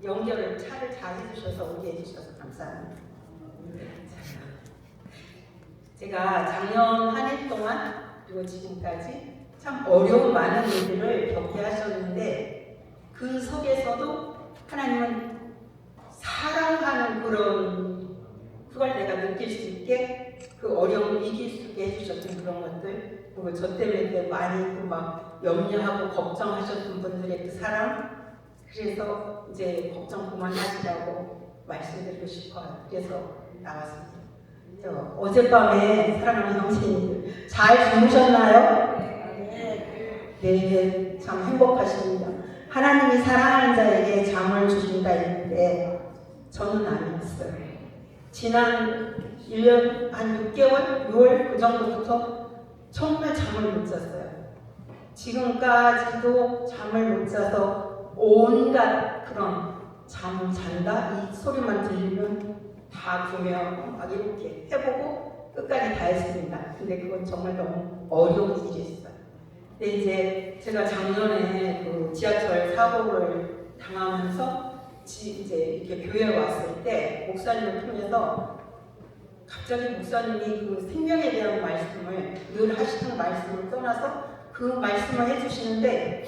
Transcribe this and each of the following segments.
연결을 차를 잘 해주셔서 오게 해주셔서 감사합니다. 제가 작년 한 해 동안 그리고 지금까지 참 어려운 많은 일들을 겪게 하셨는데 그 속에서도 하나님은 사랑하는 그걸 내가 느낄 수 있게 그 어려움을 이길 수 있게 해주셨던 그런 것들, 그리고 저 때문에 많이 막 염려하고 걱정하셨던 분들의 그 사랑, 그래서 이제 걱정 그만하시라고 말씀드리고 싶어요. 그래서 나왔습니다. 어젯밤에 사랑하는 형제님들 잘 주무셨나요? 네, 참 행복하십니다. 하나님이 사랑하는 자에게 잠을 주신다 했는데 저는 아니었어요. 지난 1년 한 6개월, 6월 그 정도부터 정말 잠을 못 잤어요. 지금까지도 잠을 못 자서 온갖 그런 잠을 잔다? 이 소리만 들리면 다 구매하고 막 이렇게 해보고 끝까지 다 했습니다. 근데 그건 정말 너무 어려운 일이었어요. 근데 이제 제가 작년에 그 지하철 사고를 당하면서 이제 이렇게 교회에 왔을 때 목사님을 통해서 갑자기 목사님이 그 생명에 대한 말씀을 늘 하시는 말씀을 떠나서 그 말씀을 해주시는데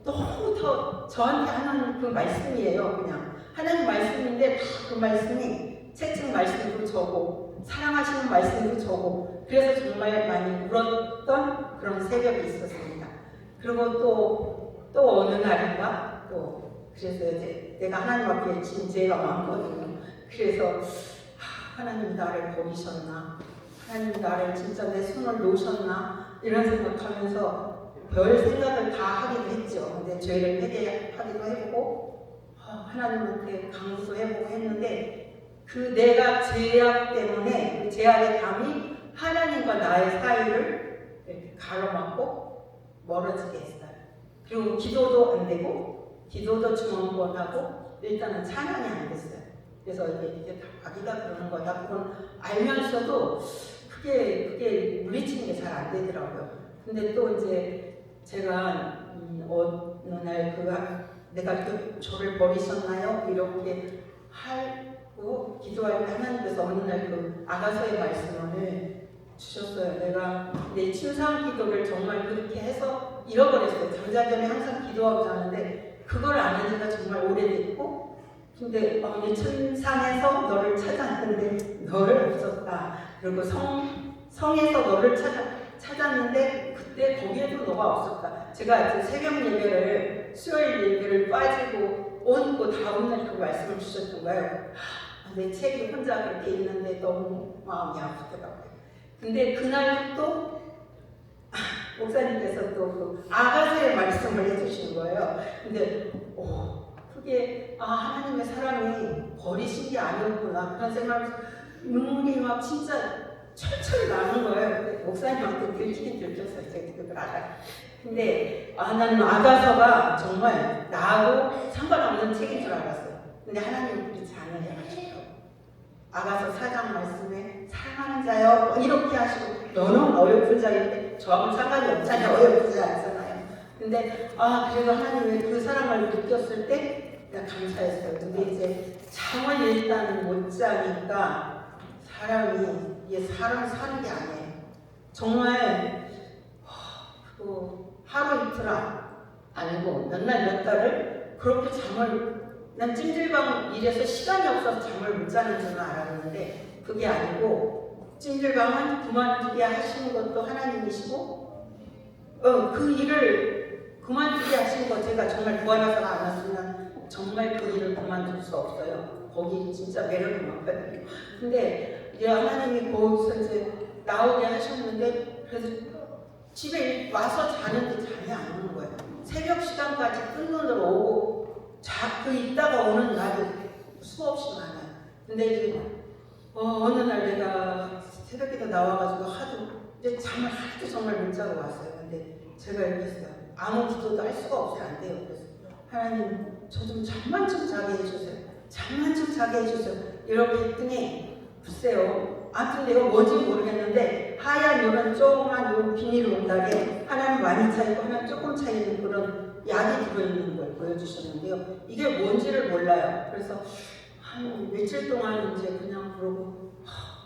너무 더 저한테 하는 그 말씀이에요. 그냥 하나님 말씀인데 다 그 말씀이 채찍 말씀도 저고 사랑하시는 말씀도 저고 그래서 정말 많이 울었던 그런 새벽이 있었습니다. 그리고 또 어느 날인가 그래서 이제 내가 하나님 앞에 진죄가 많거든요. 그래서 하나님 나를 버리셨나? 하나님 나를 진짜 내 손을 놓으셨나? 이런 생각하면서 별 생각을 다 하기도 했죠. 근데 죄를 회개하기도 해보고 하나님한테 강구도 해보고 했는데 그 내가 죄악 때문에 그 죄악의 담이 하나님과 나의 사이를 이렇게 가로막고 멀어지게 했어요. 그리고 기도도 안 되고 기도도 주먹권하고 일단은 찬양이 안 됐어요. 그래서 이게 다 자기가 그러는 거다. 그건 알면서도 그게 물리치는 게 잘 안 되더라고요. 근데 또 이제 제가 어느 날 내가 저를 버리셨나요? 이렇게 하고 기도할 때 하나님께서 어느 날 그 아가서의 말씀을 주셨어요. 내가 내 침상 기도를 정말 그렇게 해서 잃어버렸어요. 잠자기 전에 항상 기도하고 자는데 그걸 안 한 지가 정말 오래됐고 근데 천상에서 너를 찾았는데 너를 없었다. 그리고 성에서 너를 찾았는데 그때 거기에도 너가 없었다. 제가 새벽 예배를 수요일 예배를 빠지고 온 그 다음날 그 말씀을 주셨던 거예요. 내 책이 혼자 그렇게 있는데 너무 마음이 아프더라고요. 근데 그날 또 목사님께서 또 그 아가서의 말씀을 해주신 거예요. 근데 그게 하나님의 사랑이 버리신 게 아니었구나 그런 생각을 눈물이 막 진짜 철철 나는 거예요. 목사님한테 들키긴 들켰어요. 제가 그걸 알아요. 근데 나는 아가서가 정말 나하고 상관없는 책인 줄 알았어요. 근데 하나님은 그렇지 않으셔가지고 아가서 4장 말씀에 사랑하는 자여 이렇게 하시고 너는 어여쁜 자인데 저하고는 상관이 없잖아요. 어여쁜 자 아니잖아요. 근데 그래도 하나님의 그 사랑을 느꼈을 때 내가 감사했어요. 근데 이제 잠을 일단 못 자니까 사람 사는 게 아니에요. 정말 하루 이틀 아니고 몇 날 몇 달을 그렇게 난 찜질방 일해서 시간이 없어서 잠을 못 자는 줄은 알았는데 그게 아니고 찜질방은 그만두게 하시는 것도 하나님이시고 그 일을 그만두게 하신 거 제가 정말 구하나서가 안 왔으면 정말 그 일을 그만둘 수 없어요. 거기 진짜 매력이 많거든요. 근데 이제 하나님이 거기서 이제 나오게 하셨는데 그래서 집에 와서 자는데 잠이 안 오는 거예요. 새벽 시간까지 뜬 눈으로 오고 있다가 오는 날이 수없이 많아요. 근데 이제 어느 날 내가 새벽에도 나와가지고 이제 잠을 하도 정말 못 자고 왔어요. 근데 제가 이렇게 했어요. 아무 기도도 할 수가 없어요. 안 돼요. 그래서 하나님 저 좀 잠만 좀 자게 해주세요. 잠만 좀 자게 해주세요. 이렇게 했더니 글쎄요. 아무튼 내가 뭔지 모르겠는데 하얀 요런 조그만 요 비닐 온다게 하나는 많이 차있고 하나는 조금 차있는 그런 약이 들어있는 걸 보여주셨는데요. 이게 뭔지를 몰라요. 그래서 한 며칠 동안 이제 그냥 그러고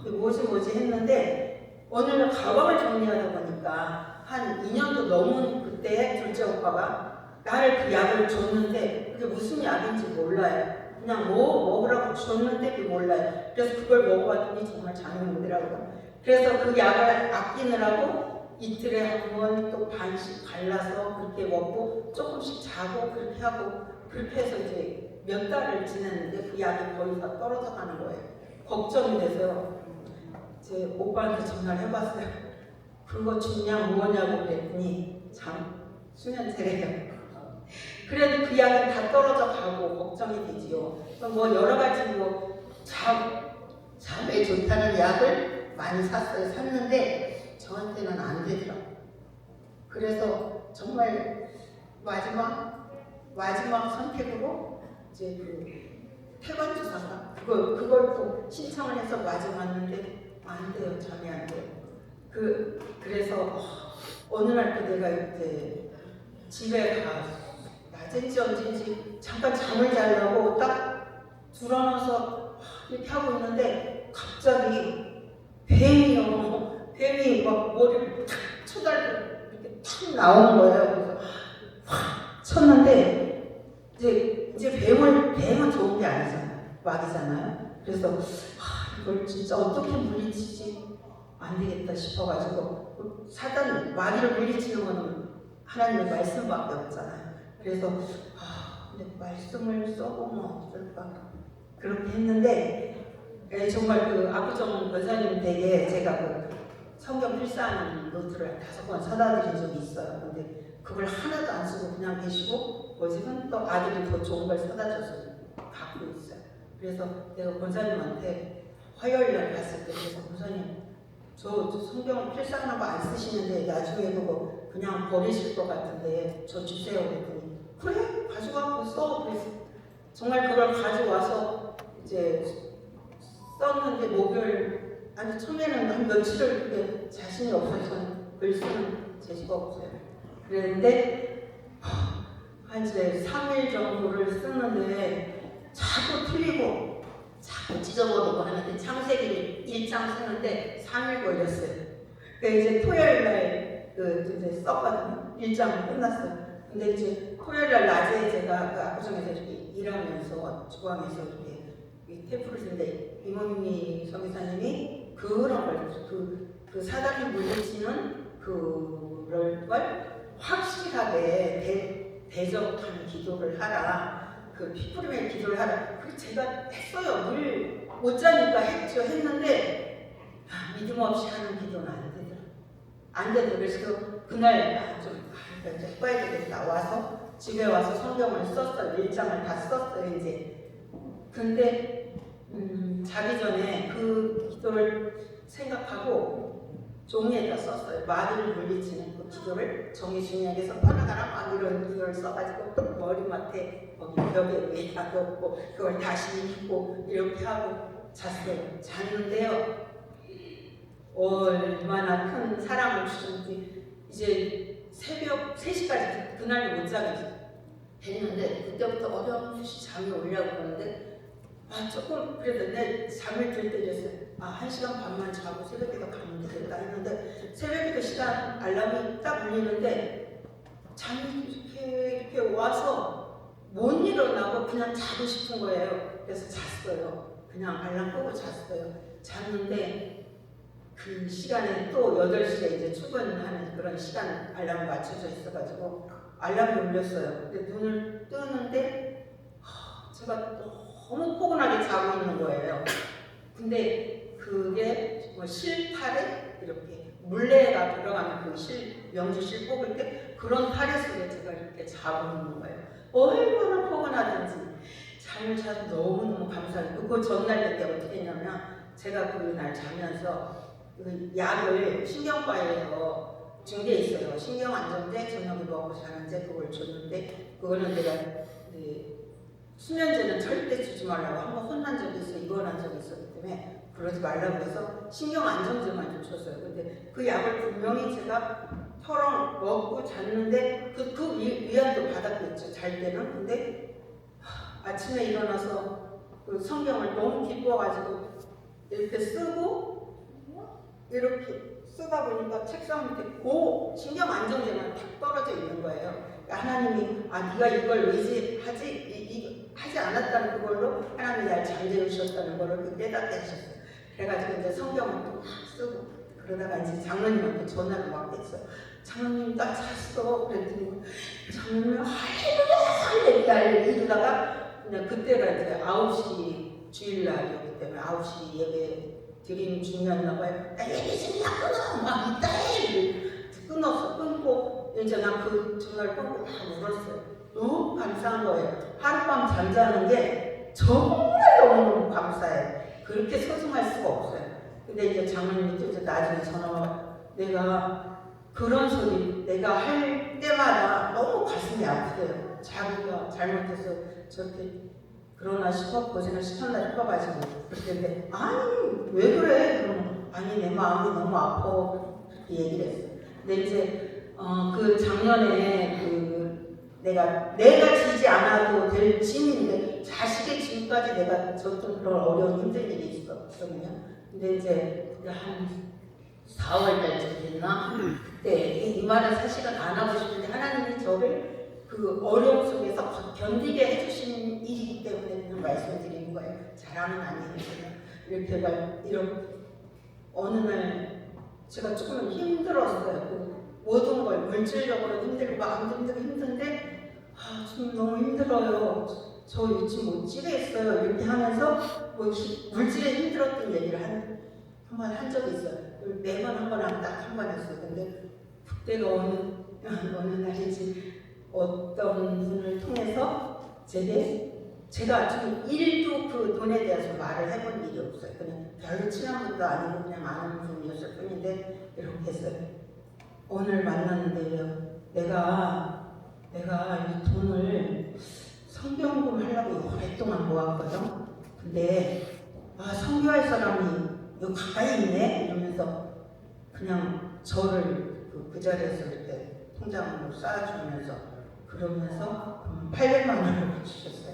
이게 뭐지 했는데 어느 날 가방을 정리하다 보니까 한 2년도 넘은 그때 둘째 오빠가 나를 그 약을 줬는데 그게 무슨 약인지 몰라요. 그냥 먹으라고 줬는데 그게 몰라요. 그래서 그걸 먹어봤더니 정말 잠이 오더라고요. 그래서 그 약을 아끼느라고 이틀에 한 번 또 반씩 갈라서 그렇게 먹고 조금씩 자고 그렇게 하고 그렇게 해서 이제 몇 달을 지냈는데 그 약이 거의 다 떨어져 가는 거예요. 걱정이 돼서 제 오빠한테 전화를 해봤어요. 그거 줬냐 뭐냐고 그랬더니 참 수면제래요. 그래도 그 약이 다 떨어져 가고 걱정이 되지요. 뭐 여러 가지 뭐 잠에 좋다는 약을 많이 샀는데 저한테는 안 되더라고요. 그래서 정말 마지막 선택으로 이제 그 태관 주사인가 그걸 또 신청을 해서 맞아봤는데 안 돼요. 잠이 안 돼요. 그래서 어느 날 또 내가 이제 집에 낮인지 언제인지 잠깐 잠을 자려고 딱 들어눠서 이렇게 하고 있는데 갑자기 뱀이 막 머리를 탁 쳐달고 이렇게 탁 나오는 거예요. 그래서 확 쳤는데 이제 뱀은 좋은 게 아니잖아요. 막이잖아요. 그래서 이걸 진짜 어떻게 물리치지 안 되겠다 싶어가지고 사단 마귀를 물리치는 건 하나님의 말씀밖에 없잖아요. 그래서 근데 말씀을 써보면 어떨까 그렇게 했는데 정말 그 압구정 권사님 댁에 제가 그 성경 필사하는 노트를 5권 사다 드린 적이 있어요. 근데 그걸 하나도 안 쓰고 그냥 계시고 요즘은 또 아들이 더 좋은 걸 사다 줘서 갖고 있어요. 그래서 내가 권사님한테 화요일날 갔을 때 그래서 권사님 저 성경 필사하는 거 안 쓰시는데 나중에 그거 그냥 버리실 것 같은데 저 주세요 그랬더니 그래 가져가고 써. 그래서 정말 그걸 가져와서 이제 썼는데 목요일 아니 처음에는 한 며칠을 그렇게 자신이 없어서 글 쓰는 재주가 없어요. 그랬는데 한 이제 3일 정도를 쓰는데 자꾸 틀리고 자꾸 찢어버리고 하는데 창세기 1장 쓰는데 3일 걸렸어요. 이제 토요일날 이제 썼거든요. 1장 끝났어요. 근데 이제 토요일날 낮에 제가 그 압구정에서 이렇게 일하면서 주방에서 이렇게 테이프를 쓰는데 이모님이 성기사님이 그런 걸 그 사단이 물리치는 그걸 확실하게 대적하는 기도를 하라. 그 피부림의 기도를 하라. 그래서 제가 했어요. 늘 못 자니까 했는데 믿음 없이 하는 기도는 안 되더라고요. 그래서 그날 좀 해봐야 되겠다. 와서 집에 와서 성경을 썼어요. 1장을 다 썼어요. 이제 근데 자기 전에 그 기도를 생각하고 종이에다 썼어요. 마귀를 물리치는 그 기도를 정의중에게서 떠나가라 막 이런 기도를 써가지고 머리맡에 거기 벽에 위에다 놓고 그걸 다시 읽고 이렇게 하고 잤어요. 잤는데요. 얼마나 큰 사랑을 주셨는지 이제 새벽 3시까지 그날도 못 자게 됐는데 그때부터 어렴풋이 잠이 오려고 그러는데 조금 그래도 내 잠을 들 때 됐어요. 1시간 반만 자고 새벽에도 가면 되겠다 했는데 새벽에도 시간 알람이 딱 울리는데 잠이 이렇게 와서 못 일어나고 그냥 자고 싶은 거예요. 그래서 잤어요. 그냥 알람 끄고 잤어요. 잤는데 그 시간에 또 8시에 이제 출근하는 그런 시간 알람이 맞춰져 있어가지고 알람이 울렸어요. 근데 눈을 뜨는데 제가 너무 포근하게 자고 있는 거예요. 근데 그게 뭐 실타래 이렇게 물레가 들어가는 그 명주실 뽑을 때 그런 타래 속에 제가 이렇게 자고 있는 거예요. 얼마나 포근하든지 잠을 자서 너무너무 감사해요. 그 전날 때 어떻게 했냐면 제가 그날 자면서 그 약을 신경과에서 준 게 있어요. 신경안정제, 저녁에 먹고 자는제 그걸 줬는데 그거는 내가 수면제는 절대 주지 말라고 한번 혼난 적이 있어 입원한 적이 있었기 때문에 그러지 말라고 해서 신경안정제만 좀 줬어요. 근데 그 약을 분명히 제가 털어 먹고 잤는데 그 위안도 받았겠죠. 잘 때는. 근데 아침에 일어나서 그 성경을 너무 기뻐가지고 이렇게 쓰고 이렇게 쓰다 보니까 책상 밑에 신경 안정제만 탁 떨어져 있는 거예요. 그러니까 하나님이 네가 이걸 의지하지 하지 않았다는 그걸로 하나님이 날 잠재우셨다는 거를 깨닫게 하셨어요. 그래가지고 이제 성경을 또 막 쓰고 그러다가 이제 장로님한테 전화를 막 했어요. 장로님 나 잤어. 그랬더니 장로님이 할렐루야 이러다가 그냥 그때가 이제 9시 주일날이었기 때문에 9시 예배 드리는 중이었나 봐요. 나 예배 중이야 끊어! 막 이따 해! 끊고 이제 난 그 전화를 끊고 다 울었어요. 너무 감사한 거예요. 하룻밤 잠자는 게 정말 너무 감사해요. 그렇게 소중할 수가 없어요. 근데 이제 장로님이 또 이제 나중에 전화가 내가 그런 소리 내가 할 때마다 너무 가슴이 아프대요. 자기가 잘못해서 저렇게 그러나 싶어 고생을 시켰나 싶어가지고 그랬는데 아니 왜 그래? 그러면 아니 내 마음이 너무 아파 그렇게 얘기를 했어요. 근데 이제 그 작년에 내가 지지 않아도 될 짐인데 자식의 짐까지 내가 졌던 그런 어려운 힘든 일이 있었거든요. 근데 이제 한 4월 달쯤 됐나? 그때 이 말은 사실은 안 하고 싶은데 하나님이 저를 그 어려움 속에서 견디게 해주신 일이기 때문에 그런 말씀을 드리는 거예요. 자랑은 아니에요. 이런 어느 날 제가 조금 힘들었어요. 모든 걸 물질적으로 힘들고 마음도 힘든데 좀 너무 힘들어요. 저 요즘 못 지겠어요. 이렇게 하면서 물질에 힘들었던 얘기를 한 번 한 적이 있어요. 매번 한 번 하면 딱 한 번 했어요. 근데 그때가 어느 날인지 어떤 분을 통해서 제가 좀 일도 그 돈에 대해서 말을 해본 일이 없어요. 그냥 별로 친한 분도 아니고 그냥 아는 분이었을 뿐인데 이렇게 했어요. 오늘 만났는데요. 내가 이 돈을 성경금 하려고 오랫동안 모았거든. 근데 선교할 사람이 여기 가까이 있네 이러면서 그냥 저를 그 자리에서 이렇게 통장으로 쌓아주면서 그러면서 800만 원을 주셨어요.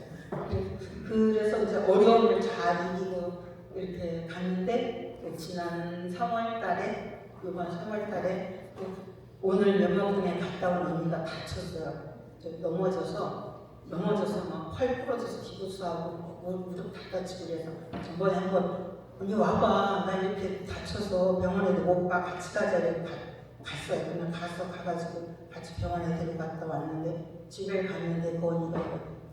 그래서 이제 어려움을 잘 이기고 이렇게 갔는데 지난 3월달에 이번 3월달에 오늘 연명동에 갔다 온 언니가 다쳤어요. 넘어져서 막 팔 부러져서 기부스하고 무릎 다 다치고 그래서 저번에 한번 언니 와봐 나 이렇게 다쳐서 병원에도 못 가 같이 가자 이렇게 갔어요. 그냥 가가지고 같이 병원에 데려갔다 왔는데 집에 갔는데 그 언니가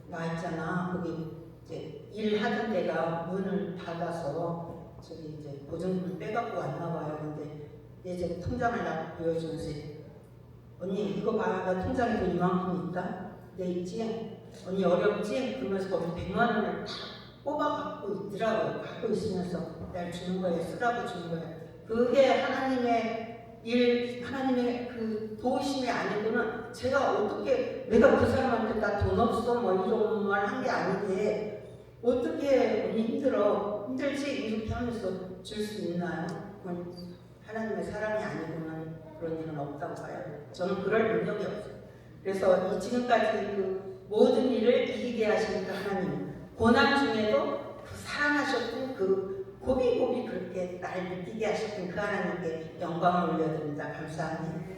나 있잖아 거기 이제 일하던 데가 문을 닫아서 저기 이제 보증금을 빼갖고 왔나 봐요. 근데 이제 통장을 나 보여주면서 언니 이거 봐 나 통장에 돈 이만큼 있다 내 있지? 언니 어렵지? 그러면서 거기 100만 원을 다 뽑아 갖고 있더라고요. 갖고 있으면서 날 주는 거예요. 쓰라고 주는 거예요. 그게 하나님의 일, 하나님의 그 도우심이 아니고는 제가 어떻게 내가 그 사람한테 나 돈 없어 뭐 이런 말 한 게 아닌데 어떻게 언니 힘들지? 이렇게 하면서 줄 수 있나요? 그건 하나님의 사랑이 아니고는 그런 일은 없다고 봐요. 저는 그럴 능력이 없어요. 그래서 지금까지 그 모든 일을 이기게 하시는 그 하나님, 고난 중에도 그 사랑하셨던 그 고비고비 그렇게 날 느끼게 하셨던 그 하나님께 영광을 올려드립니다. 감사합니다.